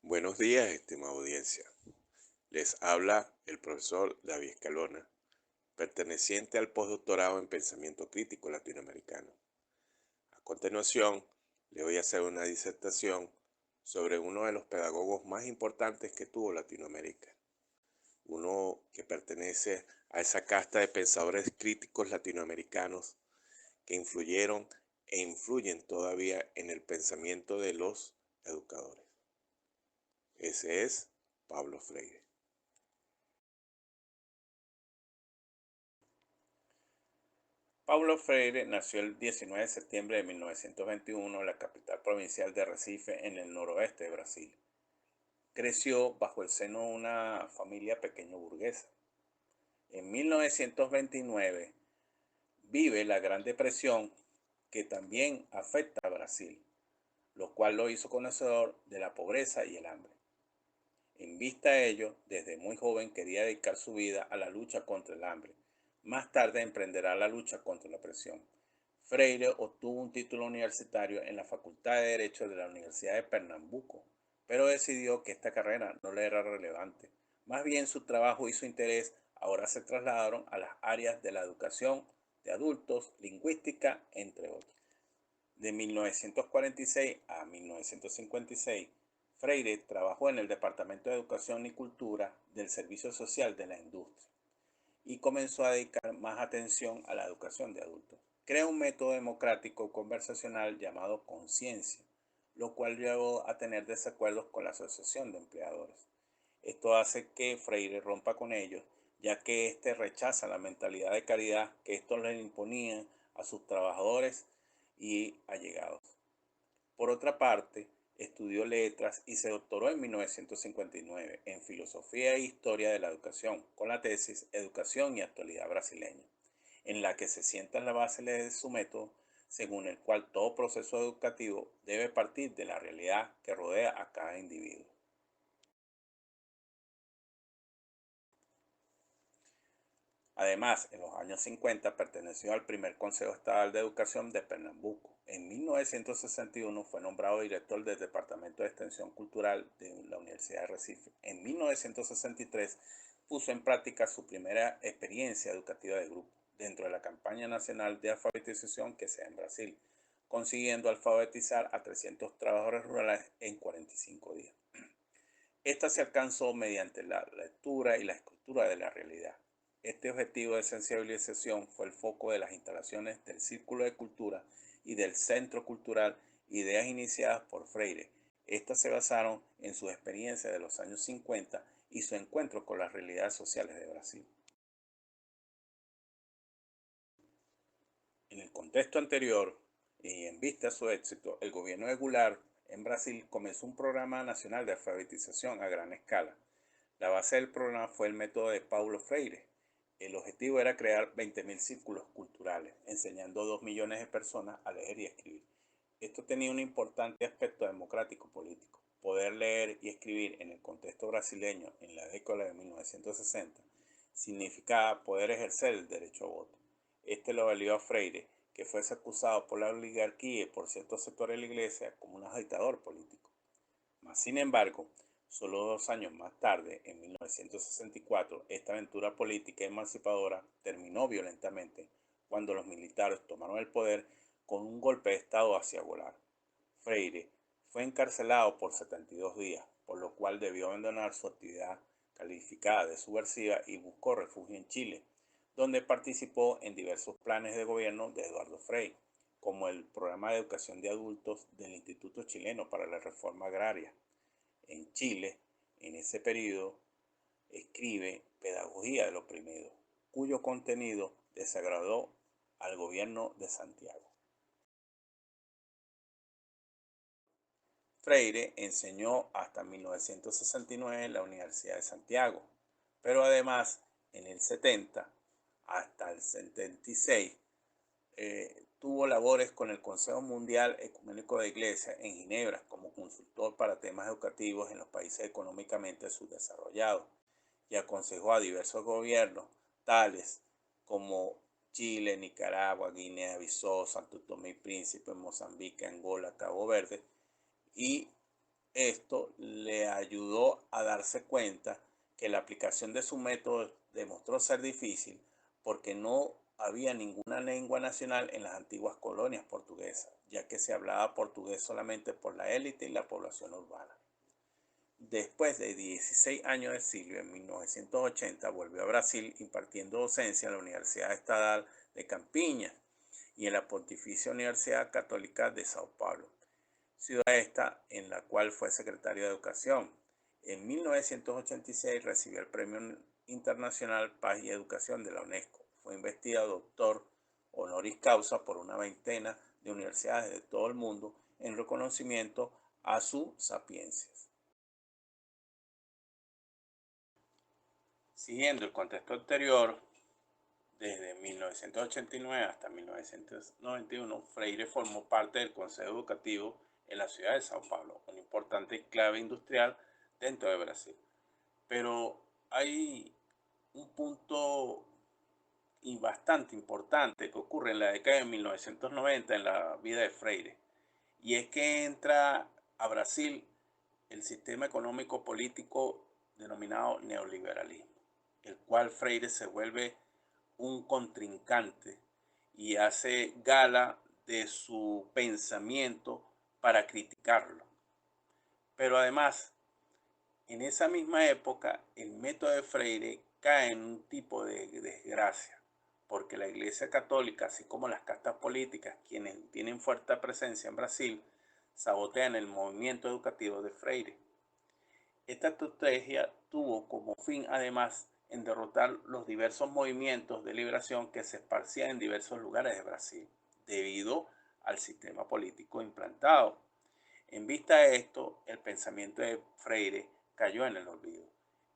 Buenos días, estimada audiencia. Les habla el profesor David Escalona, perteneciente al postdoctorado en Pensamiento Crítico Latinoamericano. A continuación, le voy a hacer una disertación sobre uno de los pedagogos más importantes que tuvo Latinoamérica, uno que pertenece a esa casta de pensadores críticos latinoamericanos que influyeron e influyen todavía en el pensamiento de los educadores. Ese es Pablo Freire. Paulo Freire nació el 19 de septiembre de 1921 en la capital provincial de Recife, en el noroeste de Brasil. Creció bajo el seno de una familia pequeño burguesa. En 1929 vive la Gran Depresión, que también afecta a Brasil, lo cual lo hizo conocedor de la pobreza y el hambre. En vista de ello, desde muy joven quería dedicar su vida a la lucha contra el hambre. Más tarde emprenderá la lucha contra la opresión. Freire obtuvo un título universitario en la Facultad de Derecho de la Universidad de Pernambuco, pero decidió que esta carrera no le era relevante. Más bien su trabajo y su interés ahora se trasladaron a las áreas de la educación de adultos, lingüística, entre otros. De 1946 a 1956, Freire trabajó en el Departamento de Educación y Cultura del Servicio Social de la Industria y comenzó a dedicar más atención a la educación de adultos. Crea un método democrático conversacional llamado conciencia, lo cual llevó a tener desacuerdos con la Asociación de Empleadores. Esto hace que Freire rompa con ellos, ya que éste rechaza la mentalidad de caridad que estos le imponían a sus trabajadores y allegados. Por otra parte, estudió letras y se doctoró en 1959 en Filosofía e Historia de la Educación con la tesis Educación y Actualidad Brasileña, en la que se sienta la base de su método, según el cual todo proceso educativo debe partir de la realidad que rodea a cada individuo. Además, en los años 50 perteneció al primer Consejo Estatal de Educación de Pernambuco. En 1961 fue nombrado director del Departamento de Extensión Cultural de la Universidad de Recife. En 1963 puso en práctica su primera experiencia educativa de grupo dentro de la campaña nacional de alfabetización que se da en Brasil, consiguiendo alfabetizar a 300 trabajadores rurales en 45 días. Esta se alcanzó mediante la lectura y la escritura de la realidad. Este objetivo de sensibilización fue el foco de las instalaciones del Círculo de Cultura y del Centro Cultural, ideas iniciadas por Freire. Estas se basaron en su experiencia de los años 50 y su encuentro con las realidades sociales de Brasil. En el contexto anterior, y en vista de su éxito, el gobierno de Goulart en Brasil comenzó un programa nacional de alfabetización a gran escala. La base del programa fue el método de Paulo Freire. El objetivo era crear 20.000 círculos culturales, enseñando a 2 millones de personas a leer y escribir. Esto tenía un importante aspecto democrático político. Poder leer y escribir en el contexto brasileño en la década de 1960 significaba poder ejercer el derecho a voto. Este lo valió a Freire, que fuese acusado por la oligarquía y por ciertos sectores de la iglesia como un agitador político. Mas, sin embargo, solo 2 años más tarde, en 1964, esta aventura política emancipadora terminó violentamente cuando los militares tomaron el poder con un golpe de Estado hacia Goulart. Freire fue encarcelado por 72 días, por lo cual debió abandonar su actividad calificada de subversiva y buscó refugio en Chile, donde participó en diversos planes de gobierno de Eduardo Frei, como el Programa de Educación de Adultos del Instituto Chileno para la Reforma Agraria. En Chile, en ese periodo, escribe Pedagogía del Oprimido, cuyo contenido desagradó al gobierno de Santiago. Freire enseñó hasta 1969 en la Universidad de Santiago, pero además en el 70 hasta el 76 tuvo labores con el Consejo Mundial Ecuménico de Iglesias en Ginebra como consultor para temas educativos en los países económicamente subdesarrollados y aconsejó a diversos gobiernos, tales como Chile, Nicaragua, Guinea-Bissau, Santo Tomé y Príncipe, Mozambique, Angola, Cabo Verde y esto le ayudó a darse cuenta que la aplicación de su método demostró ser difícil porque no había ninguna lengua nacional en las antiguas colonias portuguesas, ya que se hablaba portugués solamente por la élite y la población urbana. Después de 16 años de exilio, en 1980 volvió a Brasil impartiendo docencia en la Universidad Estatal de Campiñas y en la Pontificia Universidad Católica de Sao Paulo, ciudad esta en la cual fue secretario de Educación. En 1986 recibió el Premio Internacional Paz y Educación de la UNESCO. Fue investido doctor honoris causa por una veintena de universidades de todo el mundo en reconocimiento a su sapiencia. Siguiendo el contexto anterior, desde 1989 hasta 1991, Freire formó parte del Consejo Educativo en la ciudad de Sao Paulo, una importante enclave industrial dentro de Brasil. Pero hay un punto bastante importante que ocurre en la década de 1990 en la vida de Freire, y es que entra a Brasil el sistema económico político denominado neoliberalismo, el cual Freire se vuelve un contrincante y hace gala de su pensamiento para criticarlo. Pero además, en esa misma época, el método de Freire cae en un tipo de desgracia, porque la Iglesia Católica, así como las castas políticas, quienes tienen fuerte presencia en Brasil, sabotean el movimiento educativo de Freire. Esta estrategia tuvo como fin, además, en derrotar los diversos movimientos de liberación que se esparcían en diversos lugares de Brasil, debido al sistema político implantado. En vista de esto, el pensamiento de Freire cayó en el olvido.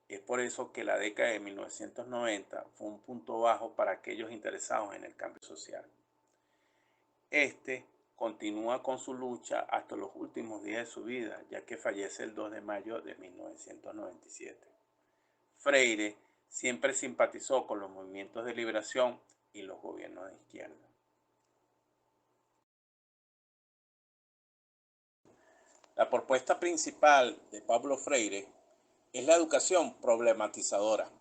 Es por eso que la década de 1990 fue un punto bajo para aquellos interesados en el cambio social. Este continúa con su lucha hasta los últimos días de su vida, ya que fallece el 2 de mayo de 1997. Freire siempre simpatizó con los movimientos de liberación y los gobiernos de izquierda. La propuesta principal de Pablo Freire es la educación problematizadora,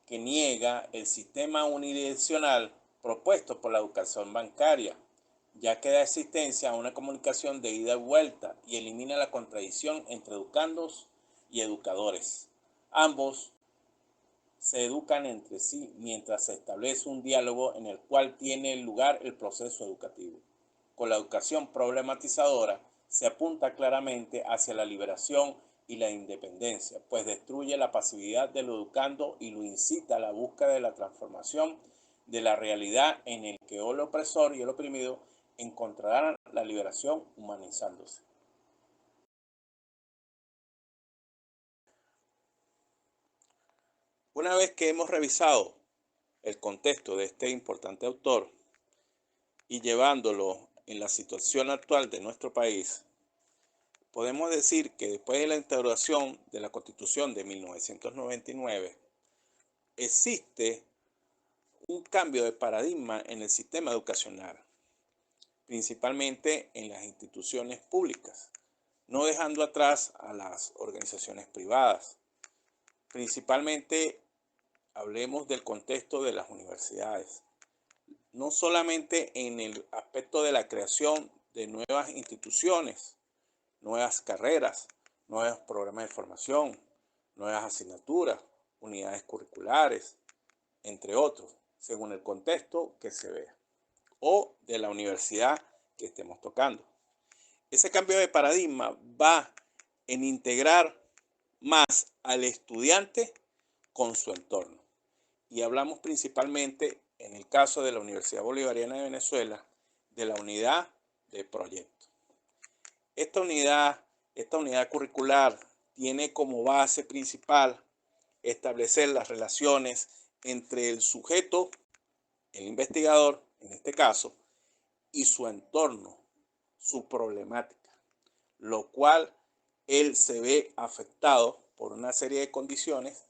que niega el sistema unidireccional propuesto por la educación bancaria, ya que da existencia a una comunicación de ida y vuelta y elimina la contradicción entre educandos y educadores. Ambos se educan entre sí mientras se establece un diálogo en el cual tiene lugar el proceso educativo. Con la educación problematizadora se apunta claramente hacia la liberación y la independencia, pues destruye la pasividad del educando y lo incita a la búsqueda de la transformación de la realidad en el que el opresor y el oprimido encontrarán la liberación humanizándose. Una vez que hemos revisado el contexto de este importante autor y llevándolo en la situación actual de nuestro país, podemos decir que después de la instauración de la Constitución de 1999, existe un cambio de paradigma en el sistema educacional, principalmente en las instituciones públicas, no dejando atrás a las organizaciones privadas. Principalmente hablemos del contexto de las universidades, no solamente en el aspecto de la creación de nuevas instituciones, nuevas carreras, nuevos programas de formación, nuevas asignaturas, unidades curriculares, entre otros, según el contexto que se vea, o de la universidad que estemos tocando. Ese cambio de paradigma va en integrar más al estudiante con su entorno. Y hablamos principalmente, en el caso de la Universidad Bolivariana de Venezuela, de la unidad de proyecto. Esta unidad curricular tiene como base principal establecer las relaciones entre el sujeto, el investigador, en este caso, y su entorno, su problemática, lo cual él se ve afectado por una serie de condiciones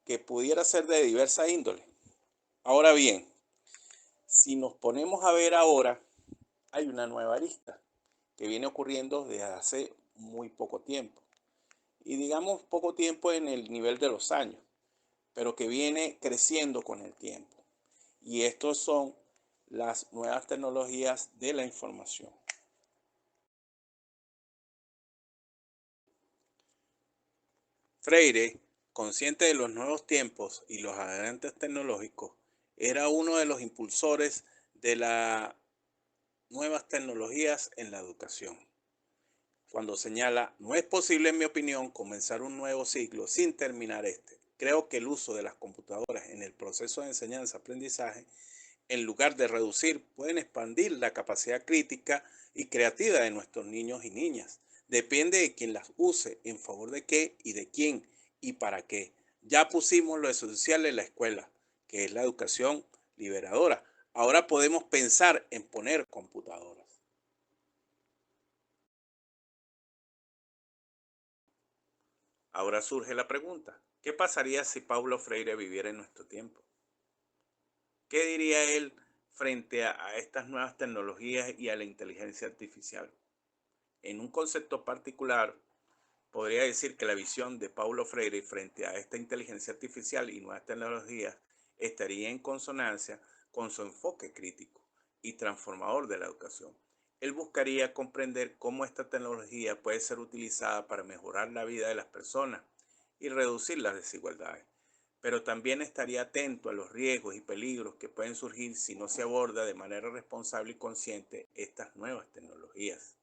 que pudiera ser de diversa índole. Ahora bien, si nos ponemos a ver ahora, hay una nueva arista que viene ocurriendo desde hace muy poco tiempo. Y digamos poco tiempo en el nivel de los años, pero que viene creciendo con el tiempo. Y estos son las nuevas tecnologías de la información. Freire, consciente de los nuevos tiempos y los avances tecnológicos, era uno de los impulsores de las nuevas tecnologías en la educación. Cuando señala, no es posible, en mi opinión, comenzar un nuevo ciclo sin terminar este. Creo que el uso de las computadoras en el proceso de enseñanza-aprendizaje, en lugar de reducir, pueden expandir la capacidad crítica y creativa de nuestros niños y niñas. Depende de quién las use, en favor de qué y de quién y para qué. Ya pusimos lo esencial en la escuela, que es la educación liberadora. Ahora podemos pensar en poner computadoras. Ahora surge la pregunta, ¿qué pasaría si Paulo Freire viviera en nuestro tiempo? ¿Qué diría él frente a estas nuevas tecnologías y a la inteligencia artificial? En un concepto particular, podría decir que la visión de Paulo Freire frente a esta inteligencia artificial y nuevas tecnologías estaría en consonancia con su enfoque crítico y transformador de la educación. Él buscaría comprender cómo esta tecnología puede ser utilizada para mejorar la vida de las personas y reducir las desigualdades, pero también estaría atento a los riesgos y peligros que pueden surgir si no se aborda de manera responsable y consciente estas nuevas tecnologías.